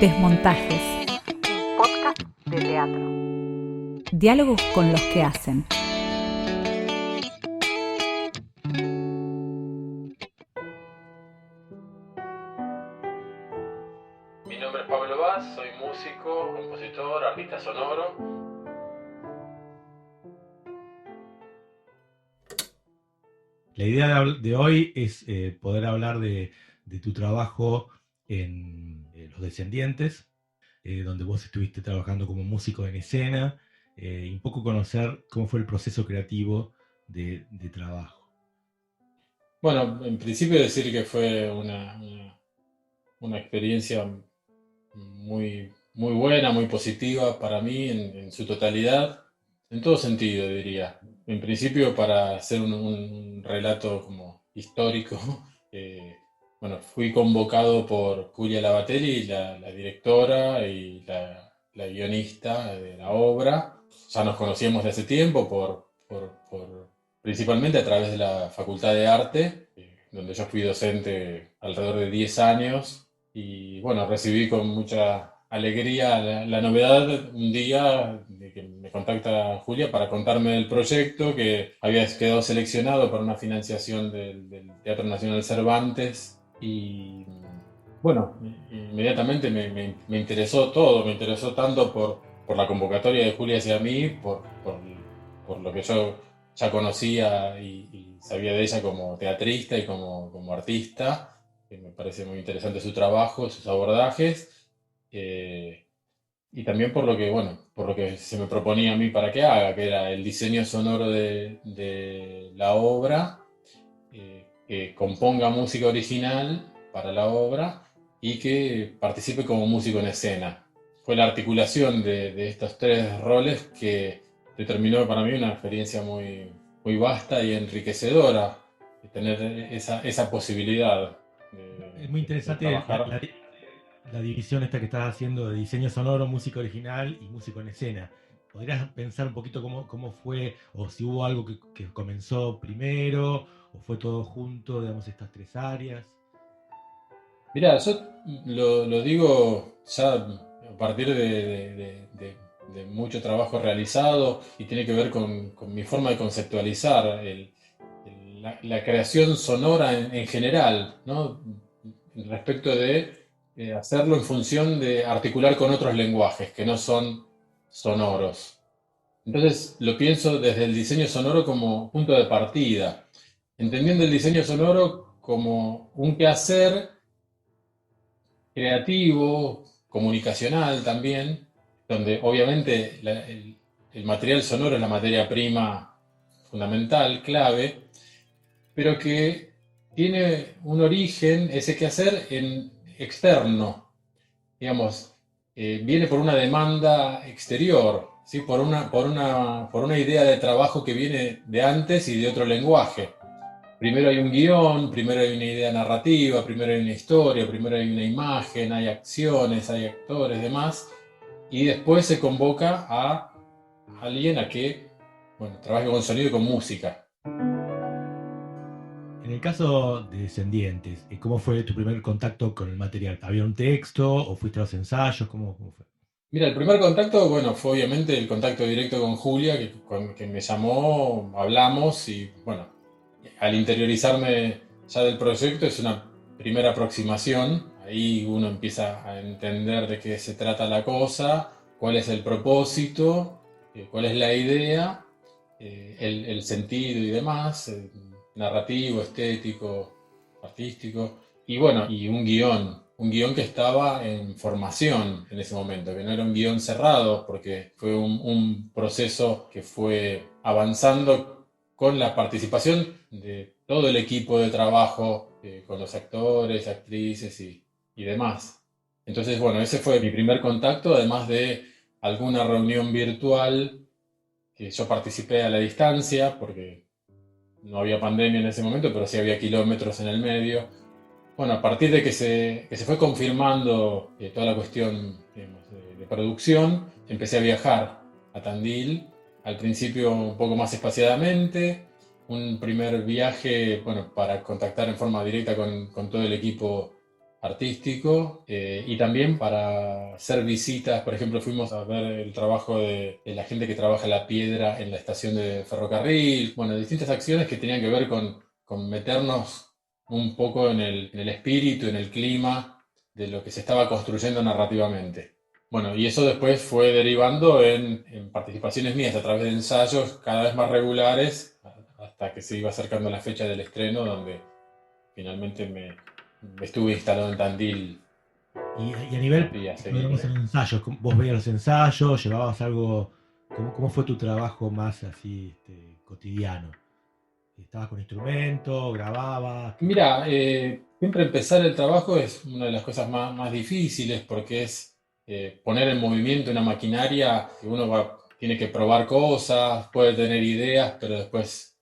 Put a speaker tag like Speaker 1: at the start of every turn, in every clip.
Speaker 1: Desmontajes.
Speaker 2: Podcast de teatro.
Speaker 1: Diálogos con los que hacen.
Speaker 3: Mi nombre es Pablo Vaz, soy músico, compositor, artista sonoro.
Speaker 4: La idea de hoy es poder hablar de tu trabajo en Los Descendientes, donde vos estuviste trabajando como músico en escena, y un poco conocer cómo fue el proceso creativo de trabajo.
Speaker 3: Bueno, en principio decir que fue una experiencia muy buena, muy positiva para mí en su totalidad, en todo sentido diría. En principio para hacer un relato como histórico, bueno, fui convocado por Julia Labatelli, la directora y la guionista de la obra. Ya nos conocíamos de hace tiempo principalmente a través de la Facultad de Arte, donde yo fui docente alrededor de 10 años. Y bueno, recibí con mucha alegría la novedad un día de que me contacta Julia para contarme del proyecto que había quedado seleccionado para una financiación del Teatro Nacional Cervantes. Y bueno, inmediatamente me interesó todo, me interesó tanto por la convocatoria de Julia hacia mí, por lo que yo ya conocía y sabía de ella como teatrista y como artista, que me parece muy interesante su trabajo, sus abordajes, y también por lo que se me proponía a mí para que haga, que era el diseño sonoro de la obra, que componga música original para la obra y que participe como músico en escena. Fue la articulación de estos tres roles que determinó para mí una experiencia muy vasta y enriquecedora, de tener esa posibilidad
Speaker 4: Es muy
Speaker 3: de
Speaker 4: interesante
Speaker 3: trabajar.
Speaker 4: la división esta que estás haciendo de diseño sonoro, música original y músico en escena. ¿Podrías pensar un poquito cómo fue, o si hubo algo que comenzó primero, o fue todo junto, digamos, estas tres áreas?
Speaker 3: Mirá, yo lo digo ya a partir de mucho trabajo realizado y tiene que ver con mi forma de conceptualizar la creación sonora en general, ¿no? Respecto de hacerlo en función de articular con otros lenguajes que no son sonoros. Entonces lo pienso desde el diseño sonoro como punto de partida, entendiendo el diseño sonoro como un quehacer creativo, comunicacional también, donde obviamente el material sonoro es la materia prima fundamental, clave, pero que tiene un origen, ese quehacer, en externo, digamos, viene por una demanda exterior, ¿sí? Por una idea de trabajo que viene de antes y de otro lenguaje. Primero hay un guión, primero hay una idea narrativa, primero hay una historia, primero hay una imagen, hay acciones, hay actores, demás, y después se convoca a alguien a que, bueno, trabaje con sonido y con música.
Speaker 4: En el caso de Descendientes, ¿cómo fue tu primer contacto con el material? ¿Había un texto o fuiste a los ensayos? ¿Cómo fue?
Speaker 3: Mira, el primer contacto, bueno, fue obviamente el contacto directo con Julia, que me llamó, hablamos y, bueno, al interiorizarme ya del proyecto es una primera aproximación. Ahí uno empieza a entender de qué se trata la cosa, cuál es el propósito, cuál es la idea, el sentido y demás, narrativo, estético, artístico, y bueno, y un guión que estaba en formación en ese momento, que no era un guión cerrado, porque fue un proceso que fue avanzando con la participación de todo el equipo de trabajo, con los actores, actrices y demás. Entonces, bueno, ese fue mi primer contacto, además de alguna reunión virtual que yo participé a la distancia, porque no había pandemia en ese momento, pero sí había kilómetros en el medio. Bueno, a partir de que se fue confirmando toda la cuestión, digamos, de producción, empecé a viajar a Tandil, al principio un poco más espaciadamente, un primer viaje, bueno, para contactar en forma directa con todo el equipo artístico, y también para hacer visitas. Por ejemplo, fuimos a ver el trabajo de la gente que trabaja la piedra en la estación de ferrocarril. Bueno, distintas acciones que tenían que ver con meternos un poco en el espíritu, en el clima de lo que se estaba construyendo narrativamente. Bueno, y eso después fue derivando en participaciones mías a través de ensayos cada vez más regulares, hasta que se iba acercando la fecha del estreno, donde finalmente me estuve instalado en Tandil
Speaker 4: Y a nivel,
Speaker 3: días
Speaker 4: podríamos
Speaker 3: seguidos.
Speaker 4: hacer ensayos, vos veías los ensayos, llevabas algo, ¿cómo fue tu trabajo más así cotidiano? ¿Estabas con instrumento, grababas?
Speaker 3: Mira, siempre empezar el trabajo es una de las cosas más difíciles porque es poner en movimiento una maquinaria que tiene que probar cosas, puede tener ideas, pero después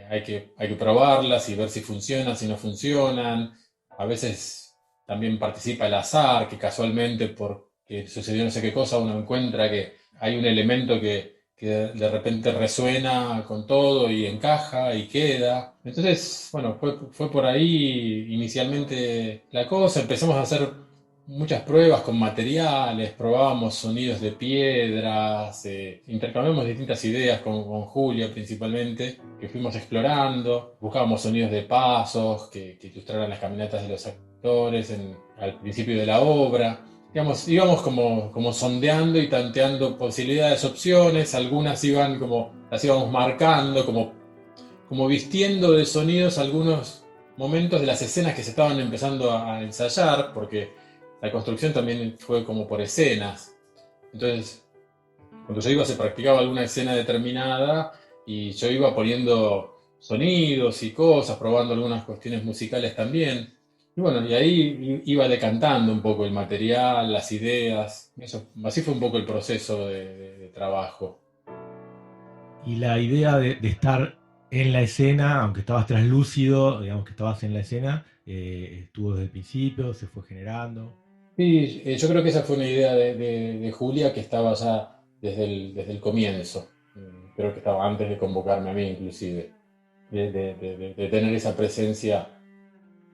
Speaker 3: hay que probarlas y ver si funcionan, si no funcionan. A veces también participa el azar, que casualmente porque sucedió no sé qué cosa, uno encuentra que hay un elemento que de repente resuena con todo y encaja y queda. Entonces, bueno, fue por ahí inicialmente la cosa. Empezamos a hacer muchas pruebas con materiales, probábamos sonidos de piedras, intercambiamos distintas ideas con Julia principalmente, que fuimos explorando. Buscábamos sonidos de pasos que ilustraran las caminatas de los actores al principio de la obra. Digamos, íbamos como sondeando y tanteando posibilidades, opciones, algunas las íbamos marcando, como vistiendo de sonidos algunos momentos de las escenas que se estaban empezando a ensayar, porque la construcción también fue como por escenas. Entonces, cuando yo iba se practicaba alguna escena determinada y yo iba poniendo sonidos y cosas, probando algunas cuestiones musicales también. Y bueno, y ahí iba decantando un poco el material, las ideas. Así fue un poco el proceso de trabajo.
Speaker 4: Y la idea de estar en la escena, aunque estabas translúcido, digamos que estabas en la escena, estuvo desde el principio, se fue generando.
Speaker 3: Sí, yo creo que esa fue una idea de Julia que estaba ya desde el comienzo. Creo que estaba antes de convocarme a mí, inclusive. De tener esa presencia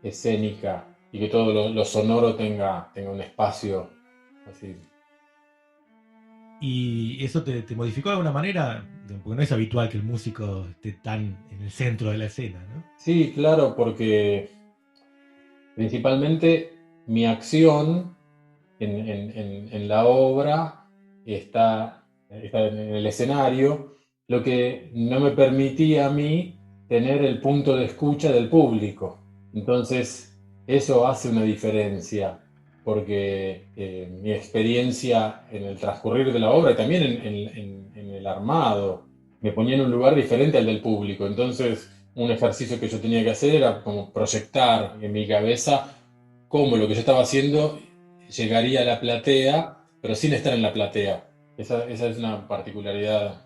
Speaker 3: escénica y que todo lo sonoro tenga un espacio así.
Speaker 4: ¿Y eso te modificó de alguna manera? Porque no es habitual que el músico esté tan en el centro de la escena, ¿no?
Speaker 3: Sí, claro, porque principalmente mi acción en la obra está en el escenario, lo que no me permitía a mí tener el punto de escucha del público. Entonces, eso hace una diferencia, porque mi experiencia en el transcurrir de la obra y también en el armado me ponía en un lugar diferente al del público. Entonces, un ejercicio que yo tenía que hacer era como proyectar en mi cabeza cómo lo que yo estaba haciendo llegaría a la platea, pero sin estar en la platea. Esa es una particularidad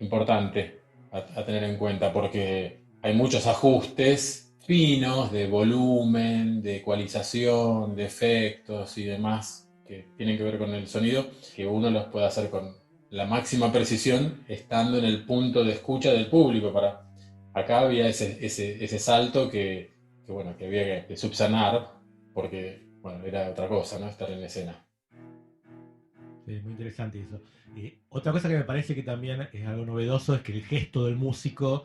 Speaker 3: importante a tener en cuenta, porque hay muchos ajustes finos de volumen, de ecualización, de efectos y demás que tienen que ver con el sonido, que uno los puede hacer con la máxima precisión estando en el punto de escucha del público. Acá había ese salto bueno, que había que subsanar, porque bueno, era otra cosa, ¿no? Estar en la escena.
Speaker 4: Sí, muy interesante eso. Otra cosa que me parece que también es algo novedoso es que el gesto del músico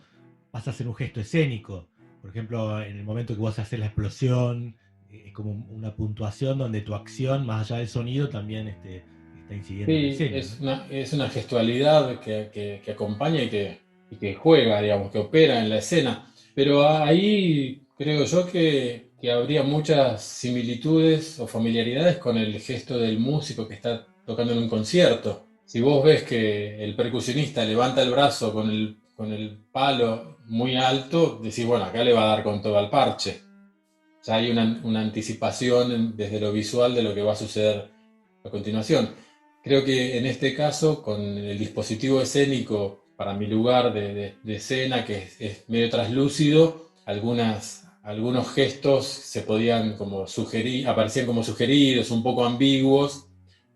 Speaker 4: pasa a ser un gesto escénico. Por ejemplo, en el momento que vos haces la explosión, es como una puntuación donde tu acción, más allá del sonido, también está incidiendo en la
Speaker 3: Sí,
Speaker 4: escena, ¿no?
Speaker 3: es una gestualidad que acompaña y que juega, digamos, que opera en la escena. Pero ahí creo yo que habría muchas similitudes o familiaridades con el gesto del músico que está tocando en un concierto. Si vos ves que el percusionista levanta el brazo con el palo muy alto, decís, bueno, acá le va a dar con todo al parche. Ya hay una anticipación desde lo visual de lo que va a suceder a continuación. Creo que en este caso, con el dispositivo escénico para mi lugar de escena, que es medio traslúcido, algunos gestos se podían como sugerir, aparecían como sugeridos, un poco ambiguos,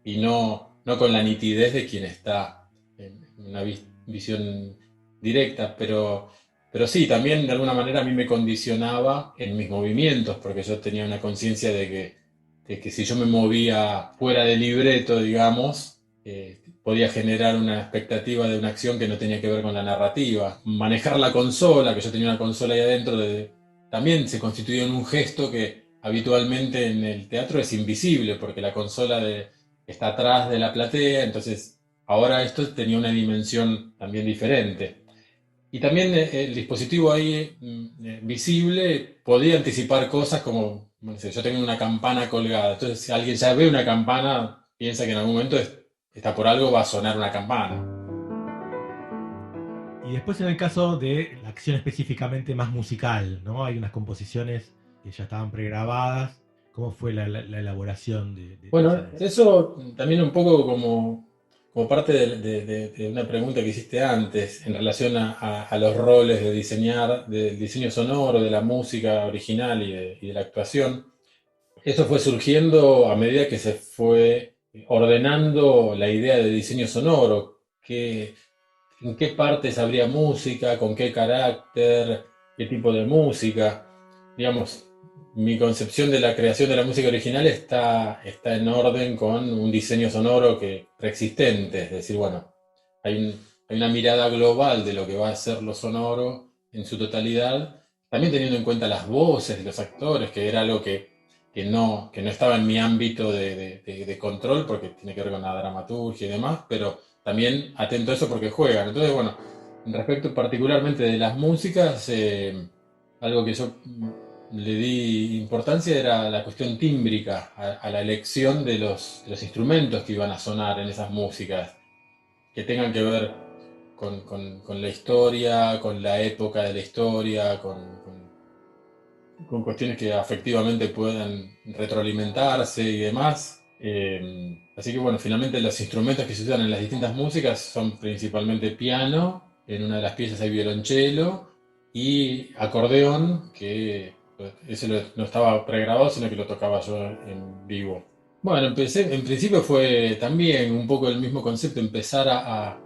Speaker 3: y no con la nitidez de quien está en una visión directa, pero Pero sí, también de alguna manera a mí me condicionaba en mis movimientos, porque yo tenía una conciencia de que si yo me movía fuera del libreto, digamos, podía generar una expectativa de una acción que no tenía que ver con la narrativa. Manejar la consola, que yo tenía una consola ahí adentro, también se constituyó en un gesto que habitualmente en el teatro es invisible, porque la consola está atrás de la platea, entonces ahora esto tenía una dimensión también diferente. Y también el dispositivo ahí visible podía anticipar cosas como, no sé, yo tengo una campana colgada, entonces si alguien ya ve una campana, piensa que en algún momento está por algo, va a sonar una campana.
Speaker 4: Y después en el caso de la acción específicamente más musical, ¿no? Hay unas composiciones que ya estaban pregrabadas. ¿Cómo fue la elaboración de esa
Speaker 3: Bueno,
Speaker 4: música?
Speaker 3: eso también un poco como parte de una pregunta que hiciste antes en relación a los roles de diseñar, del diseño sonoro, de la música original y de la actuación. Eso fue surgiendo a medida que se fue ordenando la idea de diseño sonoro, en qué partes habría música, con qué carácter, qué tipo de música. Digamos, mi concepción de la creación de la música original está en orden con un diseño sonoro preexistente, es decir, bueno, hay una mirada global de lo que va a ser lo sonoro en su totalidad, también teniendo en cuenta las voces de los actores, que era algo que no estaba en mi ámbito de control, porque tiene que ver con la dramaturgia y demás, pero también atento a eso porque juegan. Entonces, bueno, respecto particularmente de las músicas, algo que yo le di importancia era la cuestión tímbrica, a la elección de los instrumentos que iban a sonar en esas músicas, que tengan que ver con la historia, con la época de la historia, con cuestiones que afectivamente puedan retroalimentarse y demás. Así que bueno, finalmente los instrumentos que se usan en las distintas músicas son principalmente piano, en una de las piezas hay violonchelo y acordeón, que ese no estaba pregrabado, sino que lo tocaba yo en vivo. Bueno, en principio fue también un poco el mismo concepto, empezar a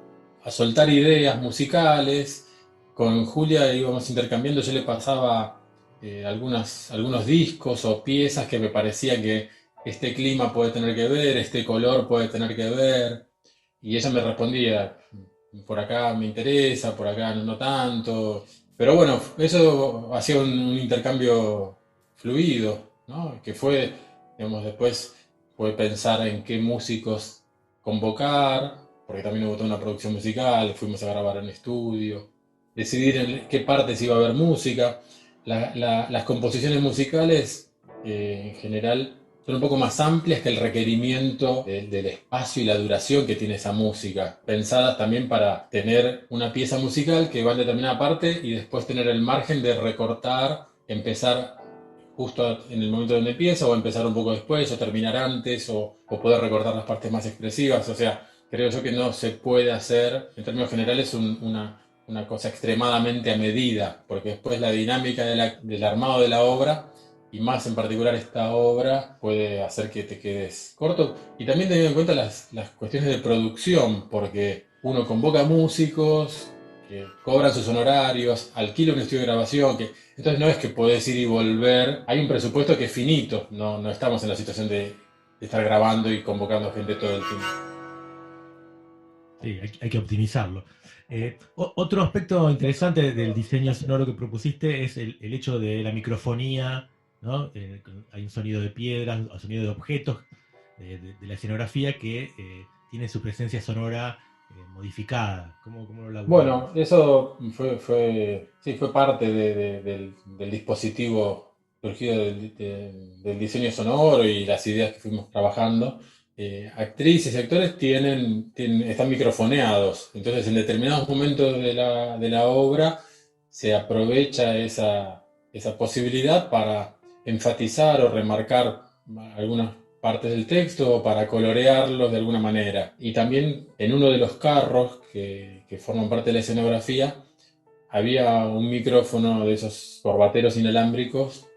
Speaker 3: soltar ideas musicales. Con Julia íbamos intercambiando, yo le pasaba algunos discos o piezas que me parecía que este clima puede tener que ver, este color puede tener que ver, y ella me respondía, por acá me interesa, por acá no tanto, pero bueno, eso hacía un intercambio fluido, ¿no? Que fue, digamos, después fue pensar en qué músicos convocar, porque también hubo toda una producción musical, fuimos a grabar en estudio, decidir en qué partes iba a haber música. Las composiciones musicales en general son un poco más amplias que el requerimiento del espacio y la duración que tiene esa música, pensadas también para tener una pieza musical que va en determinada parte y después tener el margen de recortar, empezar justo en el momento donde empieza o empezar un poco después o terminar antes o poder recortar las partes más expresivas. O sea, creo yo que no se puede hacer, en términos generales, una cosa extremadamente a medida, porque después la dinámica del armado de la obra, y más en particular esta obra, puede hacer que te quedes corto. Y también teniendo en cuenta las cuestiones de producción, porque uno convoca músicos que cobran sus honorarios, alquila un estudio de grabación, entonces no es que podés ir y volver, hay un presupuesto que es finito, no estamos en la situación de estar grabando y convocando gente todo el tiempo.
Speaker 4: Sí, hay que optimizarlo. Otro aspecto interesante del diseño sonoro que propusiste es el hecho de la microfonía, ¿no? Hay un sonido de piedras, un sonido de objetos de la escenografía que tiene su presencia sonora modificada. ¿Cómo lo laburaron
Speaker 3: Bueno,
Speaker 4: eso?
Speaker 3: eso sí, fue parte del dispositivo surgido del diseño sonoro y las ideas que fuimos trabajando. Actrices y actores están microfoneados, entonces en determinados momentos de la obra se aprovecha esa posibilidad para enfatizar o remarcar algunas partes del texto o para colorearlos de alguna manera. Y también en uno de los carros que forman parte de la escenografía había un micrófono de esos corbateros inalámbricos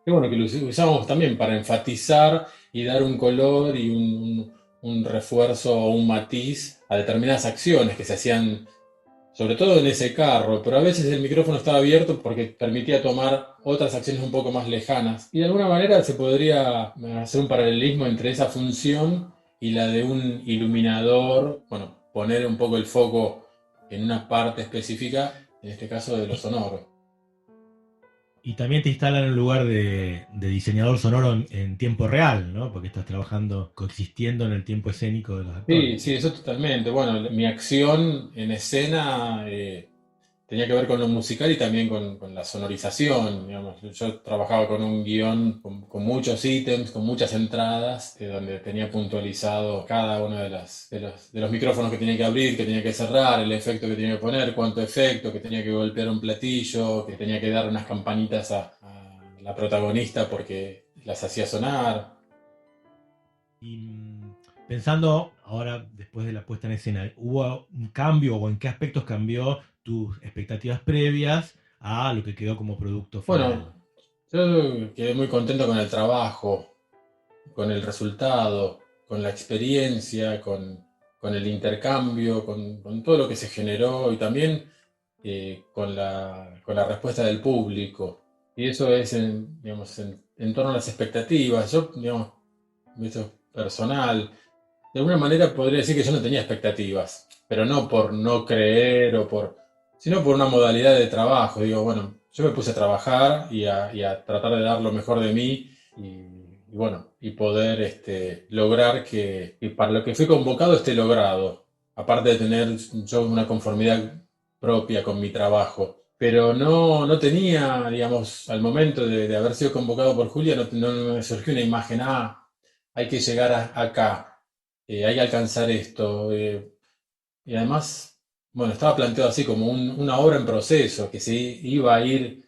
Speaker 3: bueno, que lo usábamos también para enfatizar y dar un color y un refuerzo o un matiz a determinadas acciones que se hacían sobre todo en ese carro, pero a veces el micrófono estaba abierto porque permitía tomar otras acciones un poco más lejanas. Y de alguna manera se podría hacer un paralelismo entre esa función y la de un iluminador, bueno, poner un poco el foco en una parte específica, en este caso de lo sonoro.
Speaker 4: Y también te instalan en un lugar de diseñador sonoro en tiempo real, ¿no? Porque estás trabajando, coexistiendo en el tiempo escénico de los
Speaker 3: Sí,
Speaker 4: actores.
Speaker 3: sí, eso totalmente. Bueno, mi acción en escena tenía que ver con lo musical y también con la sonorización. Digamos. Yo trabajaba con un guión con muchos ítems, con muchas entradas, donde tenía puntualizado cada uno de los micrófonos que tenía que abrir, que tenía que cerrar, el efecto que tenía que poner, cuánto efecto, que tenía que golpear un platillo, que tenía que dar unas campanitas a la protagonista porque las hacía sonar.
Speaker 4: Y pensando ahora, después de la puesta en escena, ¿hubo un cambio o en qué aspectos cambió tus expectativas previas a lo que quedó como producto final?
Speaker 3: Bueno, yo quedé muy contento con el trabajo, con el resultado, con la experiencia, con el intercambio, con todo lo que se generó y también con la respuesta del público. Y eso es digamos, en torno a las expectativas. Yo, digamos, esto es personal. De alguna manera podría decir que yo no tenía expectativas, pero no por no creer sino por una modalidad de trabajo. Digo, bueno, yo me puse a trabajar y a tratar de dar lo mejor de mí y bueno, y poder lograr que para lo que fui convocado esté logrado. Aparte de tener yo una conformidad propia con mi trabajo. Pero no tenía, digamos, al momento de haber sido convocado por Julia, no me surgió una imagen, hay que llegar acá, hay que alcanzar esto. Y además, bueno, estaba planteado así como una obra en proceso, que se iba a ir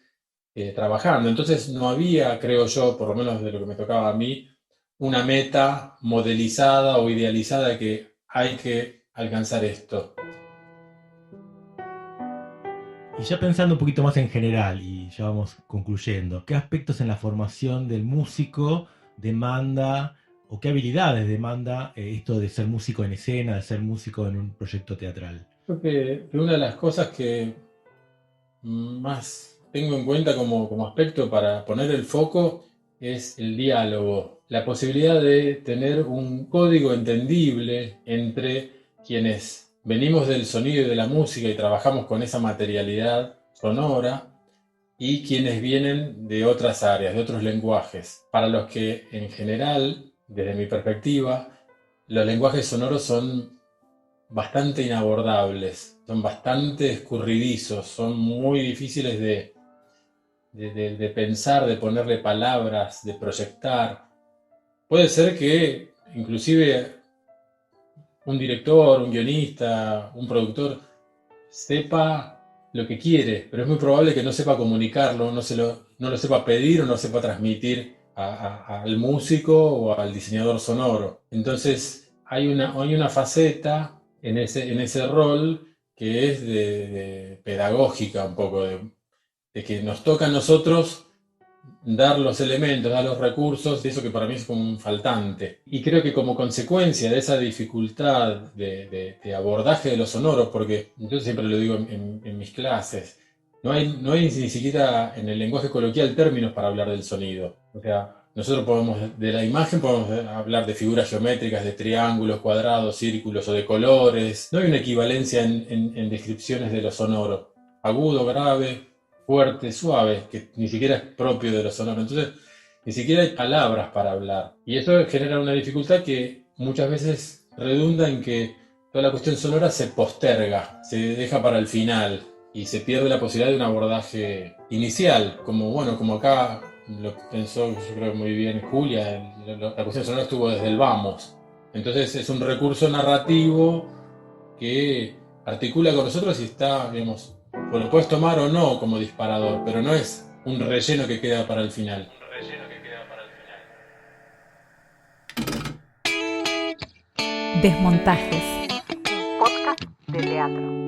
Speaker 3: trabajando. Entonces no había, creo yo, por lo menos de lo que me tocaba a mí, una meta modelizada o idealizada de que hay que alcanzar esto.
Speaker 4: Y ya pensando un poquito más en general, y ya vamos concluyendo, ¿qué aspectos en la formación del músico demanda o qué habilidades demanda esto de ser músico en escena, de ser músico en un proyecto teatral?
Speaker 3: Creo que una de las cosas que más tengo en cuenta como aspecto para poner el foco es el diálogo, la posibilidad de tener un código entendible entre quienes venimos del sonido y de la música y trabajamos con esa materialidad sonora y quienes vienen de otras áreas, de otros lenguajes, para los que en general, desde mi perspectiva, los lenguajes sonoros son bastante inabordables, son bastante escurridizos, son muy difíciles de pensar, de ponerle palabras, de proyectar. Puede ser que inclusive un director, un guionista, un productor sepa lo que quiere, pero es muy probable que no sepa comunicarlo, no lo sepa pedir o no sepa transmitir al músico o al diseñador sonoro. Entonces hay una faceta en ese rol que es de pedagógica un poco, de que nos toca a nosotros dar los elementos, dar los recursos, eso que para mí es como un faltante. Y creo que como consecuencia de esa dificultad de abordaje de lo sonoro, porque yo siempre lo digo en mis clases, no hay ni siquiera en el lenguaje coloquial términos para hablar del sonido. O sea, nosotros de la imagen podemos hablar de figuras geométricas, de triángulos, cuadrados, círculos o de colores. No hay una equivalencia en descripciones de lo sonoro. Agudo, grave, fuerte, suave, que ni siquiera es propio de lo sonoro. Entonces, ni siquiera hay palabras para hablar. Y eso genera una dificultad que muchas veces redunda en que toda la cuestión sonora se posterga, se deja para el final y se pierde la posibilidad de un abordaje inicial, como acá lo pensó yo creo muy bien Julia, la cuestión sonora estuvo desde el vamos. Entonces es un recurso narrativo que articula con nosotros y está, digamos, pues lo puedes tomar o no como disparador, pero no es un relleno que queda para el final.
Speaker 1: Desmontajes.
Speaker 2: Un podcast de teatro.